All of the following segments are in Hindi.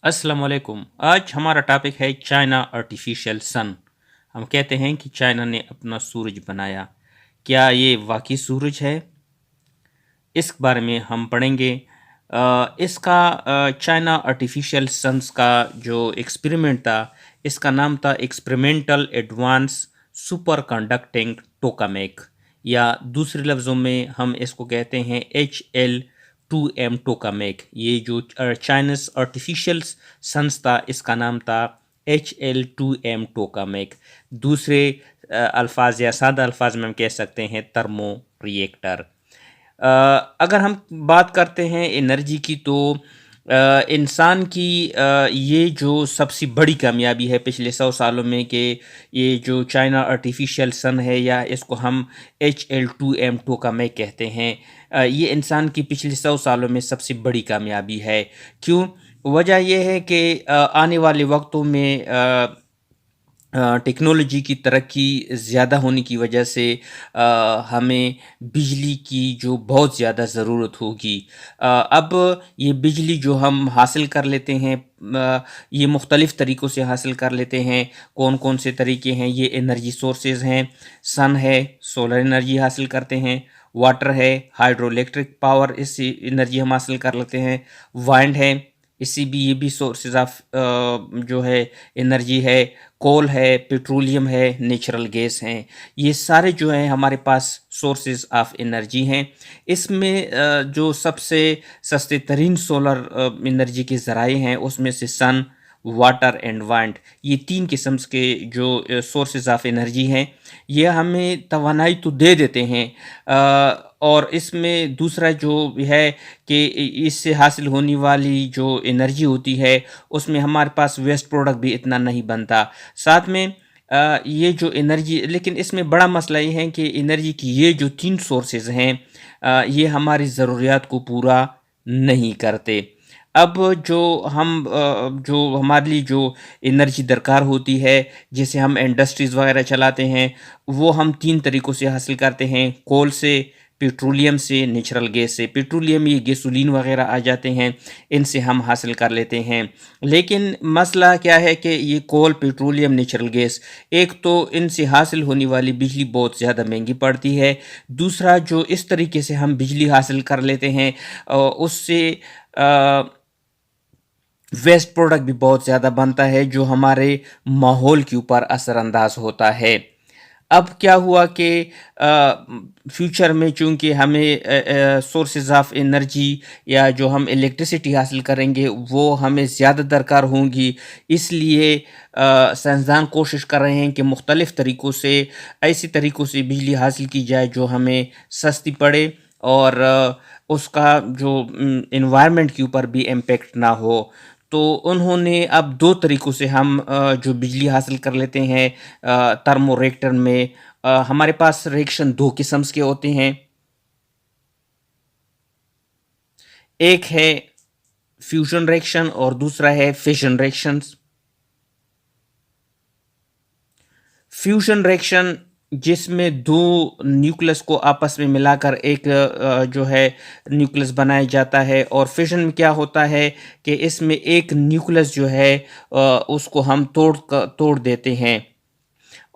अस्सलाम वालेकुम। आज हमारा टॉपिक है चाइना आर्टिफिशियल सन। हम कहते हैं कि चाइना ने अपना सूरज बनाया। क्या ये वाकई सूरज है? इस बारे में हम पढ़ेंगे। इसका चाइना आर्टिफिशियल सन्स का जो एक्सपेरिमेंट था, इसका नाम था एक्सपेरिमेंटल एडवांस सुपर कंडक्टिंग टोकामेक, या दूसरे लफ्ज़ों में हम इसको कहते हैं HL2M टोकामेक। ये जो चाइनीस आर्टिफिशियल सन्स था, इसका नाम था HL2M टोकामेक। दूसरे अल्फाज या सादा अल्फाज में हम कह सकते हैं थर्मो रिएक्टर। अगर हम बात करते हैं एनर्जी की, तो इंसान की ये जो सबसे बड़ी कामयाबी है पिछले 100 सालों में कि ये जो चाइना आर्टिफिशियल सन है, या इसको हम HL2M टोकामेक कहते हैं, ये इंसान की पिछले 100 सालों में सबसे बड़ी कामयाबी है। क्यों? वजह यह है कि आने वाले वक्तों में टेक्नोलॉजी की तरक्की ज़्यादा होने की वजह से हमें बिजली की जो बहुत ज़्यादा ज़रूरत होगी। अब ये बिजली जो हम हासिल कर लेते हैं, ये मुख्तलिफ़ तरीक़ों से हासिल कर लेते हैं। कौन-कौन से तरीके हैं? ये एनर्जी सोर्सेज़ हैं। सन है, सोलर एनर्जी हासिल करते हैं। वाटर है, हाइड्रो इलेक्ट्रिक पावर, इससे एनर्जी हम हासिल कर लेते हैं। वाइंड है, इससे भी ये भी सोर्सेज ऑफ जो है एनर्जी है। कोल है, पेट्रोलियम है, नेचुरल गैस हैं। ये सारे जो हैं हमारे पास सोर्सेज ऑफ एनर्जी हैं। इसमें जो सबसे सस्ते तरीन सोलर एनर्जी के ज़राए हैं, उसमें से सन, वाटर एंड वाइंड, ये 3 किस्म के जो सोर्सेज ऑफ एनर्जी हैं, ये हमें तवानाई तो दे देते हैं। और इसमें दूसरा जो है कि इससे हासिल होने वाली जो एनर्जी होती है, उसमें हमारे पास वेस्ट प्रोडक्ट भी इतना नहीं बनता। साथ में ये जो एनर्जी, लेकिन इसमें बड़ा मसला ये है कि एनर्जी की ये जो 3 सोर्सेज हैं, ये हमारी ज़रूरियात को पूरा नहीं करते। अब जो हमारे लिए जो एनर्जी दरकार होती है, जैसे हम इंडस्ट्रीज़ वगैरह चलाते हैं, वो हम 3 तरीक़ों से हासिल करते हैं: कोल से, पेट्रोलियम से, नेचुरल गैस से। पेट्रोलियम, ये गैसोलीन वगैरह आ जाते हैं, इनसे हम हासिल कर लेते हैं। लेकिन मसला क्या है कि ये कोल, पेट्रोलियम, नेचुरल गैस, एक तो इनसे हासिल होने वाली बिजली बहुत ज़्यादा महंगी पड़ती है। दूसरा, जो इस तरीके से हम बिजली हासिल कर लेते हैं, उससे वेस्ट प्रोडक्ट भी बहुत ज़्यादा बनता है, जो हमारे माहौल के ऊपर असरअंदाज होता है। अब क्या हुआ कि फ्यूचर में चूँकि हमें सोर्सेज ऑफ एनर्जी या जो हम इलेक्ट्रिसिटी हासिल करेंगे, वो हमें ज़्यादा दरकार होंगी। इसलिए साइंसदान कोशिश कर रहे हैं कि मुख्तलिफ़ तरीक़ों से, ऐसे तरीक़ों से बिजली हासिल की जाए जो हमें सस्ती पड़े और उसका जो एनवायरनमेंट के ऊपर भी इम्पेक्ट ना हो। तो उन्होंने अब 2 तरीक़ों से हम जो बिजली हासिल कर लेते हैं थर्मो रिएक्टर में। हमारे पास रिएक्शन 2 किस्म के होते हैं। एक है फ्यूजन रिएक्शन और दूसरा है फिशन रिएक्शंस। फ्यूजन रिएक्शन, जिसमें 2 न्यूक्लियस को आपस में मिलाकर एक जो है न्यूक्लियस बनाया जाता है। और फिशन में क्या होता है कि इसमें एक न्यूक्लियस जो है उसको हम तोड़ देते हैं,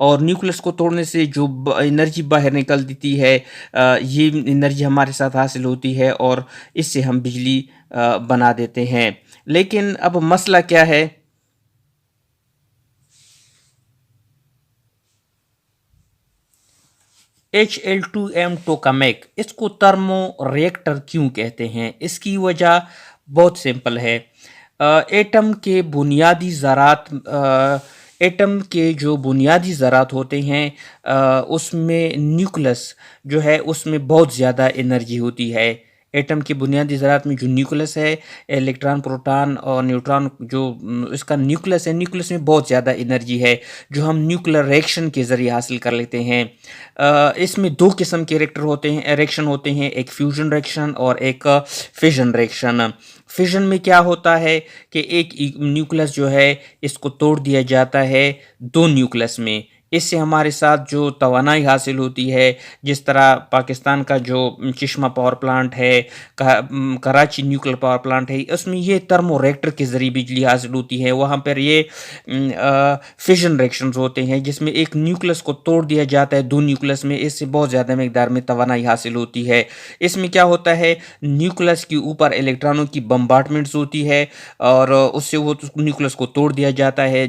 और न्यूक्लियस को तोड़ने से जो एनर्जी बाहर निकल देती है, ये एनर्जी हमारे साथ हासिल होती है और इससे हम बिजली बना देते हैं। लेकिन अब मसला क्या है? HL2M टोकामेक, इसको थर्मो रिएक्टर क्यों कहते हैं? इसकी वजह बहुत सिंपल है। एटम के बुनियादी ज़रात, एटम के जो बुनियादी ज़रात होते हैं, उसमें न्यूक्लियस जो है, उसमें बहुत ज़्यादा एनर्जी होती है। एटम के बुनियादी ज़रात में जो न्यूक्लियस है, इलेक्ट्रॉन, प्रोटॉन और न्यूट्रॉन, जो इसका न्यूक्लियस है, न्यूक्लियस में बहुत ज़्यादा एनर्जी है, जो हम न्यूक्लियर रिएक्शन के ज़रिए हासिल कर लेते हैं। इसमें 2 किस्म के रिएक्शन होते हैं, एक फ्यूजन रिएक्शन और एक फिशन रिएक्शन। फिशन में क्या होता है कि एक न्यूक्लियस जो है, इसको तोड़ दिया जाता है 2 न्यूक्लियस में। इससे हमारे साथ जो तवानाई हासिल होती है, जिस तरह पाकिस्तान का जो चश्मा पावर प्लांट है, कराची न्यूक्लियर पावर प्लांट है, उसमें ये थर्मो रिएक्टर के ज़रिए बिजली हासिल होती है। वहाँ पर ये फिशन रिएक्शंस होते हैं, जिसमें एक न्यूक्लियस को तोड़ दिया जाता है 2 न्यूक्लियस में, इससे बहुत ज़्यादा मकदार में तवानाई हासिल होती है। इसमें क्या होता है, न्यूक्लियस के ऊपर इलेक्ट्रॉनों की बम्बार्डमेंट्स होती है और उससे वो न्यूक्लियस को तोड़ दिया जाता है,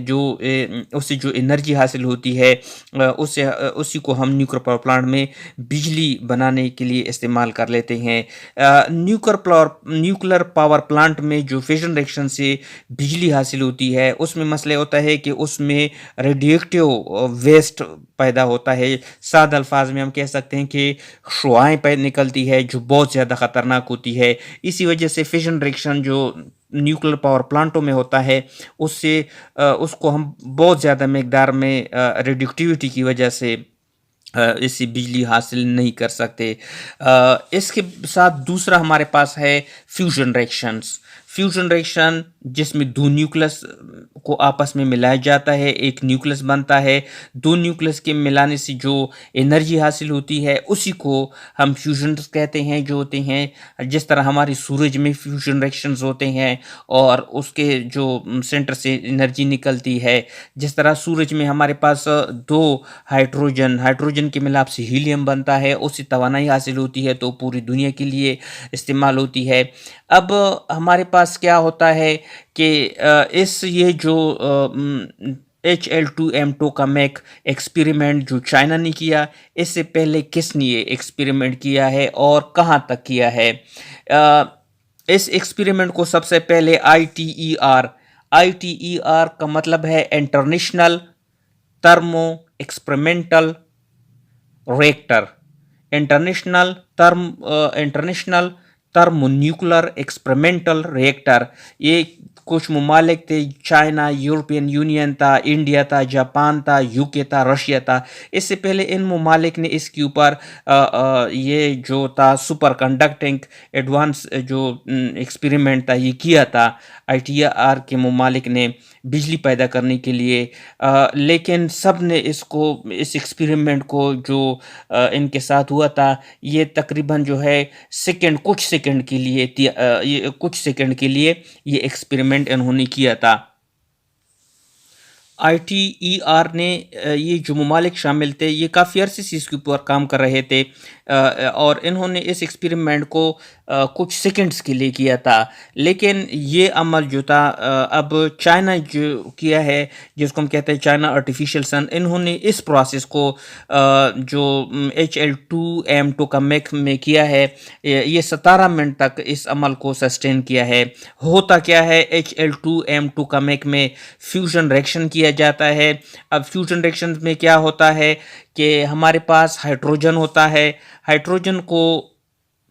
उससे जो एनर्जी हासिल होती है, उसी को हम न्यूक्लियर पावर प्लांट में बिजली बनाने के लिए इस्तेमाल कर लेते हैं। न्यूक्लियर पावर प्लांट में जो फिशन रिएक्शन से बिजली हासिल होती है, उसमें मसला होता है कि उसमें रेडिएक्टिव वेस्ट पैदा होता है। साद अल्फाज में हम कह सकते हैं कि शुआएं निकलती है जो बहुत ज़्यादा ख़तरनाक होती है। इसी वजह से फिशन रिएक्शन जो न्यूक्लियर पावर प्लांटों में होता है, उसको हम बहुत ज़्यादा मकदार में रेडिएक्टिविटी की वजह से इससे बिजली हासिल नहीं कर सकते। इसके साथ दूसरा हमारे पास है फ्यूजन रिएक्शंस। फ्यूजन रिएक्शन जिसमें 2 न्यूक्लियस को आपस में मिलाया जाता है, एक न्यूक्लियस बनता है। 2 न्यूक्लियस के मिलाने से जो एनर्जी हासिल होती है, उसी को हम फ्यूजन कहते हैं, जो होते हैं जिस तरह हमारे सूरज में फ्यूजन रिएक्शंस होते हैं और उसके जो सेंटर से एनर्जी निकलती है। जिस तरह सूरज में हमारे पास 2 हाइड्रोजन के मिलाप से हीलियम बनता है, उससे तवानाई हासिल होती है, तो पूरी दुनिया के लिए इस्तेमाल होती है। अब हमारे पास क्या होता है कि ये जो HL2M2 का मैक एक्सपेरिमेंट जो चाइना ने किया, इससे पहले किसने ये एक्सपेरिमेंट किया है और कहाँ तक किया है? इस एक्सपेरिमेंट को सबसे पहले ITER का मतलब है international thermo experimental reactor, international thermonuclear experimental reactor. ये कुछ ममालिक थे, चाइना, यूरोपियन यूनियन था, इंडिया था, जापान था, यूके था, रशिया था। इससे पहले इन ममालिक ने इसके ऊपर ये जो था सुपर कंडक्टिंग एडवांस जो एक्सपेरिमेंट था, ये किया था ITER के ममालिक ने बिजली पैदा करने के लिए। लेकिन सब ने इस एक्सपेरिमेंट को जो इनके साथ हुआ था, ये तकरीबन जो है कुछ सेकंड के लिए ये एक्सपेरिमेंट इन्होंने किया था। ITER ने ये जो ममालिक शामिल थे, ये काफ़ी अरसे से इसके ऊपर काम कर रहे थे और इन्होंने इस एक्सपेरिमेंट को कुछ सेकंड्स के लिए किया था। लेकिन ये अमल जो था अब चाइना जो किया है, जिसको हम कहते हैं चाइना आर्टिफिशियल सन, इन्होंने इस प्रोसेस को जो HL2M2 का मैक में किया है, ये 17 मिनट तक इस अमल को सस्टेन किया है। होता क्या है, HL2M2 का मैक में फ्यूजन रिएक्शन किया जाता है। अब फ्यूजन रिएक्शन में क्या होता है कि हमारे पास हाइड्रोजन होता है, हाइड्रोजन को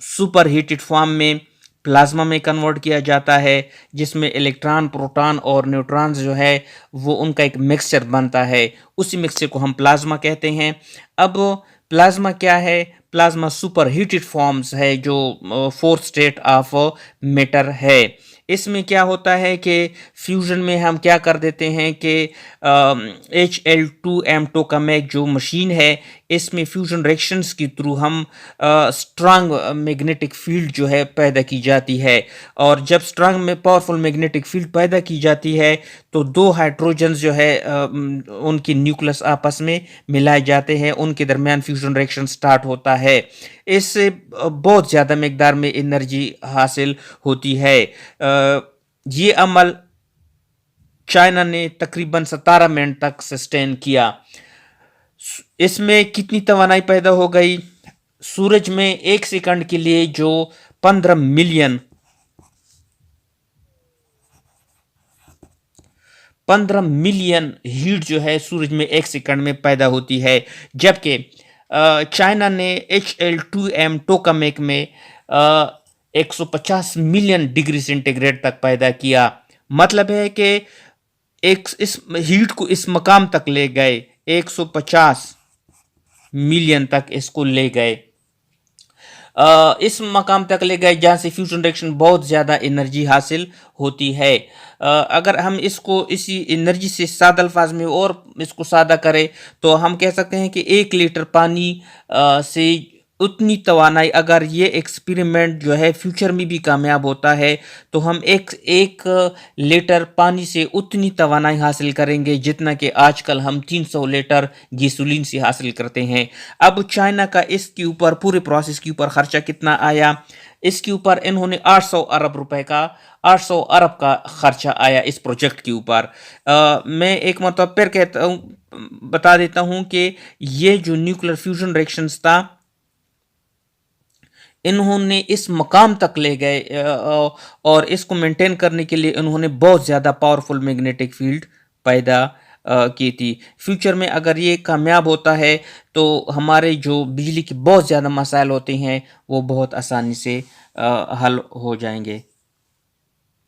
सुपर हीटेड फॉर्म में प्लाज्मा में कन्वर्ट किया जाता है, जिसमें इलेक्ट्रॉन, प्रोटॉन और न्यूट्रॉन्स जो है वो उनका एक मिक्सचर बनता है। उसी मिक्सचर को हम प्लाज्मा कहते हैं। अब प्लाज्मा क्या है? प्लाज्मा सुपर हीटेड फॉर्म्स है जो फोर्थ स्टेट ऑफ मैटर है। इसमें क्या होता है कि फ्यूजन में हम क्या कर देते हैं कि HL2M2 का मैक जो मशीन है, इसमें फ्यूजन रिएक्शंस के थ्रू हम स्ट्रांग मैग्नेटिक फील्ड जो है पैदा की जाती है। और जब स्ट्रांग में पावरफुल मैग्नेटिक फील्ड पैदा की जाती है, तो 2 हाइड्रोजन्स जो है उनकी न्यूक्लियस आपस में मिलाए जाते हैं, उनके दरमियान फ्यूजन रिएक्शन स्टार्ट होता है। इससे बहुत ज़्यादा मकदार में एनर्जी हासिल होती है। ये अमल चाइना ने तकरीबन 17 मिनट तक सस्टेन किया। इसमें कितनी तवानाई पैदा हो गई? सूरज में 1 सेकंड के लिए जो 15 मिलियन हीट जो है सूरज में 1 सेकंड में पैदा होती है, जबकि चाइना ने HL2M2 का मैक में 150 मिलियन डिग्री सेंटीग्रेड तक पैदा किया। मतलब है कि इस हीट को इस मकाम तक ले गए, 150 मिलियन तक इसको ले गए। इस मकाम तक ले गए जहाँ से फ्यूजन रिएक्शन बहुत ज़्यादा एनर्जी हासिल होती है। अगर हम इसको इसी एनर्जी से सादा अल्फाज में और इसको सादा करें तो हम कह सकते हैं कि 1 लीटर पानी से उतनी तवानाई, अगर ये एक्सपेरिमेंट जो है फ्यूचर में भी कामयाब होता है तो हम एक एक लीटर पानी से उतनी तवानाई हासिल करेंगे जितना कि आजकल हम 300 लीटर गैसोलीन से हासिल करते हैं। अब चाइना का इसके ऊपर पूरे प्रोसेस के ऊपर खर्चा कितना आया, इसके ऊपर इन्होंने 800 अरब का खर्चा आया इस प्रोजेक्ट के ऊपर। मैं एक मतलब फिर कहता हूँ, बता देता हूँ कि ये जो न्यूक्लियर फ्यूजन रिएक्शंस था इन्होंने इस मकाम तक ले गए, और इसको मेंटेन करने के लिए इन्होंने बहुत ज़्यादा पावरफुल मैग्नेटिक फील्ड पैदा की थी। फ्यूचर में अगर ये कामयाब होता है तो हमारे जो बिजली के बहुत ज़्यादा मसाइल होते हैं वो बहुत आसानी से हल हो जाएंगे।